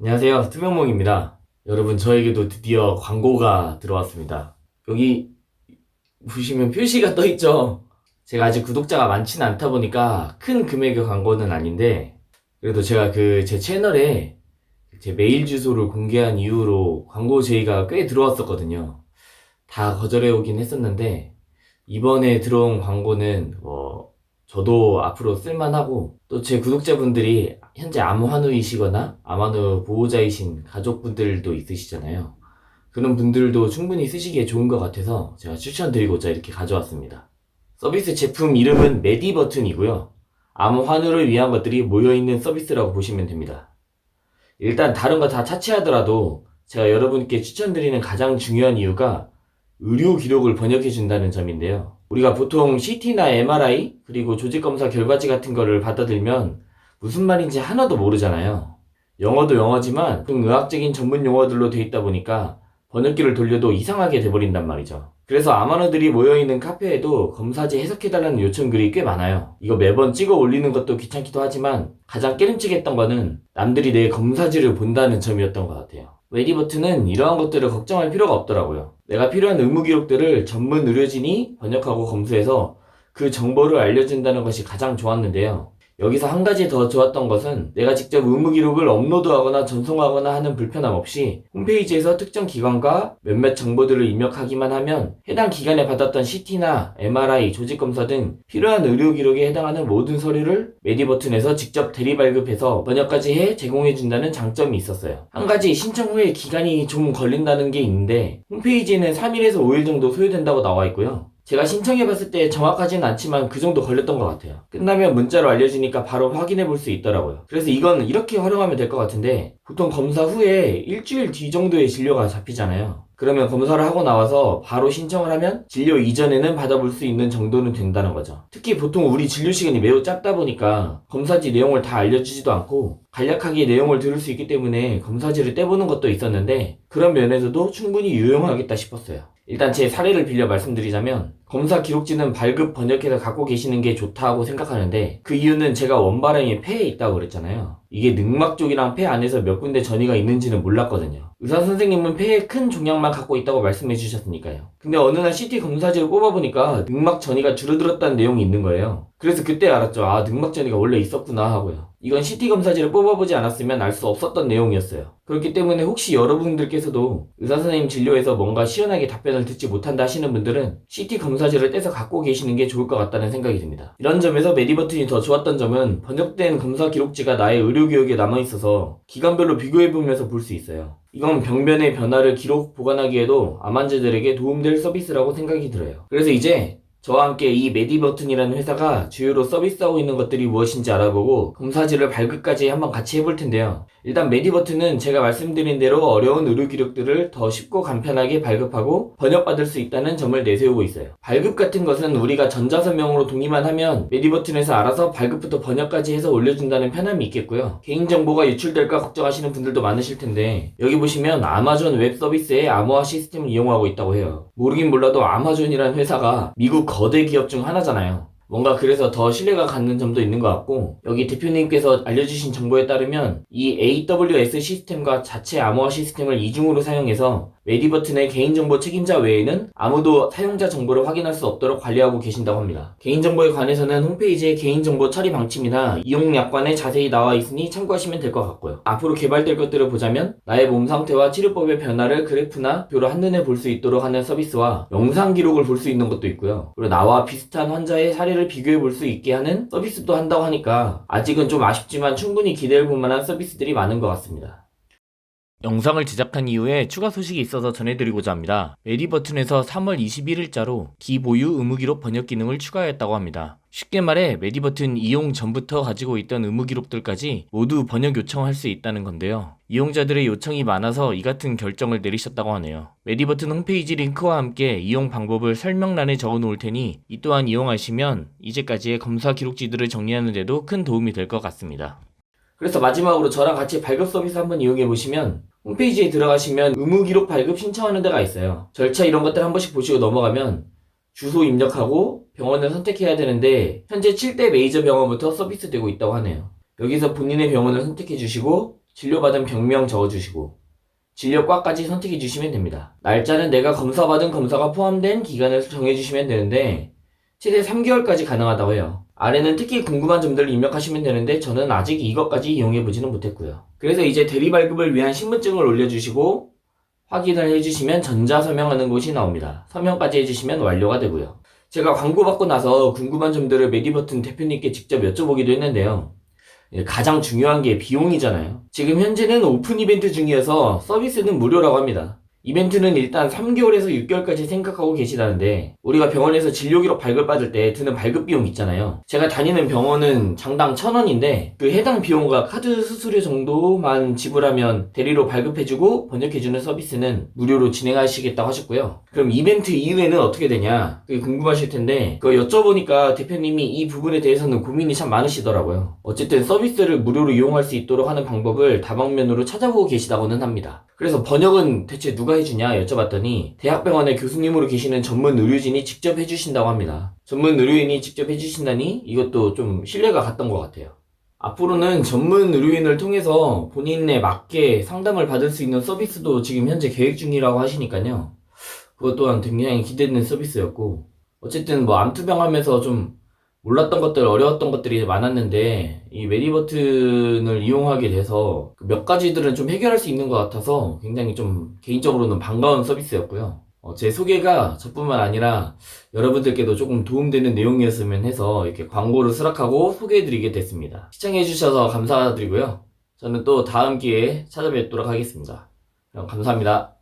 안녕하세요. 투명몽입니다. 여러분, 저에게도 드디어 광고가 들어왔습니다. 여기 보시면 표시가 떠 있죠? 제가 아직 구독자가 많지는 않다 보니까 큰 금액의 광고는 아닌데, 그래도 제가 제 채널에 제 메일 주소를 공개한 이후로 광고 제의가 꽤 들어왔었거든요. 다 거절해 오긴 했었는데, 이번에 들어온 광고는 저도 앞으로 쓸만하고, 또 제 구독자분들이 현재 암환우이시거나 암환우 보호자이신 가족분들도 있으시잖아요. 그런 분들도 충분히 쓰시기에 좋은 것 같아서 제가 추천드리고자 이렇게 가져왔습니다. 서비스 제품 이름은 메디버튼이고요. 암 환우를 위한 것들이 모여있는 서비스라고 보시면 됩니다. 일단 다른 거 다 차치하더라도 제가 여러분께 추천드리는 가장 중요한 이유가 의료 기록을 번역해 준다는 점인데요. 우리가 보통 CT나 MRI 그리고 조직검사 결과지 같은 거를 받아들면 무슨 말인지 하나도 모르잖아요. 영어도 영어지만 의학적인 전문 용어들로 돼 있다 보니까 번역기를 돌려도 이상하게 돼버린단 말이죠. 그래서 암환우들이 모여있는 카페에도 검사지 해석해달라는 요청글이 꽤 많아요. 이거 매번 찍어 올리는 것도 귀찮기도 하지만 가장 깨름치게 했던 거는 남들이 내 검사지를 본다는 점이었던 것 같아요. 메디버튼은 이러한 것들을 걱정할 필요가 없더라고요. 내가 필요한 의무 기록들을 전문 의료진이 번역하고 검수해서 그 정보를 알려준다는 것이 가장 좋았는데요. 여기서 한 가지 더 좋았던 것은 내가 직접 의무 기록을 업로드하거나 전송하거나 하는 불편함 없이 홈페이지에서 특정 기관과 몇몇 정보들을 입력하기만 하면 해당 기관에 받았던 CT나 MRI, 조직검사 등 필요한 의료 기록에 해당하는 모든 서류를 메디버튼에서 직접 대리 발급해서 번역까지 해 제공해준다는 장점이 있었어요. 한 가지 신청 후에 기간이 좀 걸린다는 게 있는데 홈페이지에는 3일에서 5일 정도 소요된다고 나와 있고요. 제가 신청해봤을 때 정확하지는 않지만 그 정도 걸렸던 것 같아요. 끝나면 문자로 알려주니까 바로 확인해 볼 수 있더라고요. 그래서 이건 이렇게 활용하면 될 것 같은데 보통 검사 후에 일주일 뒤 정도의 진료가 잡히잖아요. 그러면 검사를 하고 나와서 바로 신청을 하면 진료 이전에는 받아볼 수 있는 정도는 된다는 거죠. 특히 보통 우리 진료 시간이 매우 짧다 보니까 검사지 내용을 다 알려주지도 않고 간략하게 내용을 들을 수 있기 때문에 검사지를 떼보는 것도 있었는데 그런 면에서도 충분히 유용하겠다 싶었어요. 일단 제 사례를 빌려 말씀드리자면 검사 기록지는 발급 번역해서 갖고 계시는 게 좋다고 생각하는데 그 이유는 제가 원바람이 폐에 있다고 그랬잖아요. 이게 늑막 쪽이랑 폐 안에서 몇 군데 전이가 있는지는 몰랐거든요. 의사 선생님은 폐에 큰 종양만 갖고 있다고 말씀해 주셨으니까요. 근데 어느 날 CT 검사지를 뽑아보니까 늑막 전이가 줄어들었다는 내용이 있는 거예요. 그래서 그때 알았죠. 아, 늑막 전이가 원래 있었구나 하고요. 이건 CT 검사지를 뽑아보지 않았으면 알 수 없었던 내용이었어요. 그렇기 때문에 혹시 여러분들께서도 의사 선생님 진료에서 뭔가 시원하게 답변을 듣지 못한다 하시는 분들은 CT 검사지를 떼서 갖고 계시는 게 좋을 것 같다는 생각이 듭니다. 이런 점에서 메디버튼이 더 좋았던 점은 번역된 검사 기록지가 나의 의료 기억에 남아있어서 기관별로 비교해보면서 볼 수 있어요. 이건 병변의 변화를 기록 보관하기에도 암 환자들에게 도움될 서비스라고 생각이 들어요. 그래서 이제 저와 함께 이 메디버튼이라는 회사가 주요로 서비스하고 있는 것들이 무엇인지 알아보고 검사지를 발급까지 한번 같이 해볼 텐데요. 일단 메디버튼은 제가 말씀드린 대로 어려운 의료 기록들을 더 쉽고 간편하게 발급하고 번역받을 수 있다는 점을 내세우고 있어요. 발급 같은 것은 우리가 전자서명으로 동의만 하면 메디버튼에서 알아서 발급부터 번역까지 해서 올려준다는 편함이 있겠고요. 개인정보가 유출될까 걱정하시는 분들도 많으실 텐데 여기 보시면 아마존 웹 서비스의 암호화 시스템을 이용하고 있다고 해요. 모르긴 몰라도 아마존이라는 회사가 미국 거대 기업 중 하나잖아요. 뭔가 그래서 더 신뢰가 가는 점도 있는 것 같고 여기 대표님께서 알려주신 정보에 따르면 이 AWS 시스템과 자체 암호화 시스템을 이중으로 사용해서 메디버튼의 개인정보 책임자 외에는 아무도 사용자 정보를 확인할 수 없도록 관리하고 계신다고 합니다. 개인정보에 관해서는 홈페이지에 개인정보 처리 방침이나 이용 약관에 자세히 나와 있으니 참고하시면 될 것 같고요. 앞으로 개발될 것들을 보자면 나의 몸 상태와 치료법의 변화를 그래프나 표로 한눈에 볼 수 있도록 하는 서비스와 영상 기록을 볼 수 있는 것도 있고요. 그리고 나와 비슷한 환자의 사례를 비교해 볼 수 있게 하는 서비스도 한다고 하니까 아직은 좀 아쉽지만 충분히 기대해 볼 만한 서비스들이 많은 것 같습니다. 영상을 제작한 이후에 추가 소식이 있어서 전해드리고자 합니다. 메디버튼에서 3월 21일자로 기보유 의무기록 번역 기능을 추가했다고 합니다. 쉽게 말해 메디버튼 이용 전부터 가지고 있던 의무 기록들까지 모두 번역 요청할 수 있다는 건데요. 이용자들의 요청이 많아서 이 같은 결정을 내리셨다고 하네요. 메디버튼 홈페이지 링크와 함께 이용 방법을 설명란에 적어 놓을 테니 이 또한 이용하시면 이제까지의 검사 기록지들을 정리하는 데도 큰 도움이 될 것 같습니다. 그래서 마지막으로 저랑 같이 발급 서비스 한번 이용해 보시면 홈페이지에 들어가시면 의무기록 발급 신청하는 데가 있어요. 절차 이런 것들 한 번씩 보시고 넘어가면 주소 입력하고 병원을 선택해야 되는데 현재 7대 메이저 병원부터 서비스 되고 있다고 하네요. 여기서 본인의 병원을 선택해 주시고 진료받은 병명 적어주시고 진료과까지 선택해주시면 됩니다. 날짜는 내가 검사받은 검사가 포함된 기간을 정해주시면 되는데 최대 3개월까지 가능하다고 해요. 아래는 특히 궁금한 점들을 입력하시면 되는데 저는 아직 이것까지 이용해보지는 못했고요. 그래서 이제 대리발급을 위한 신분증을 올려주시고 확인을 해주시면 전자서명하는 곳이 나옵니다. 서명까지 해주시면 완료가 되고요. 제가 광고 받고 나서 궁금한 점들을 메디버튼 대표님께 직접 여쭤보기도 했는데요. 가장 중요한 게 비용이잖아요. 지금 현재는 오픈 이벤트 중이어서 서비스는 무료라고 합니다. 이벤트는 일단 3개월에서 6개월까지 생각하고 계시다는데 우리가 병원에서 진료기록 발급받을 때 드는 발급 비용 있잖아요. 제가 다니는 병원은 장당 1,000원인데 그 해당 비용과 카드 수수료 정도만 지불하면 대리로 발급해주고 번역해주는 서비스는 무료로 진행하시겠다고 하셨고요. 그럼 이벤트 이후에는 어떻게 되냐? 그게 궁금하실 텐데 그거 여쭤보니까 대표님이 이 부분에 대해서는 고민이 참 많으시더라고요. 어쨌든 서비스를 무료로 이용할 수 있도록 하는 방법을 다방면으로 찾아보고 계시다고는 합니다. 그래서 번역은 대체 누가 해주냐 여쭤봤더니 대학병원에 교수님으로 계시는 전문 의료진이 직접 해주신다고 합니다. 전문 의료인이 직접 해주신다니 이것도 좀 신뢰가 갔던 것 같아요. 앞으로는 전문 의료인을 통해서 본인에 맞게 상담을 받을 수 있는 서비스도 지금 현재 계획 중이라고 하시니까요. 그것 또한 굉장히 기대되는 서비스였고 어쨌든 뭐 암투병 하면서 좀 몰랐던 것들, 어려웠던 것들이 많았는데 이 메디버튼을 이용하게 돼서 몇 가지들은 좀 해결할 수 있는 것 같아서 굉장히 좀 개인적으로는 반가운 서비스였고요. 제 소개가 저뿐만 아니라 여러분들께도 조금 도움되는 내용이었으면 해서 이렇게 광고를 수락하고 소개해드리게 됐습니다. 시청해주셔서 감사드리고요. 저는 또 다음 기회에 찾아뵙도록 하겠습니다. 그럼 감사합니다.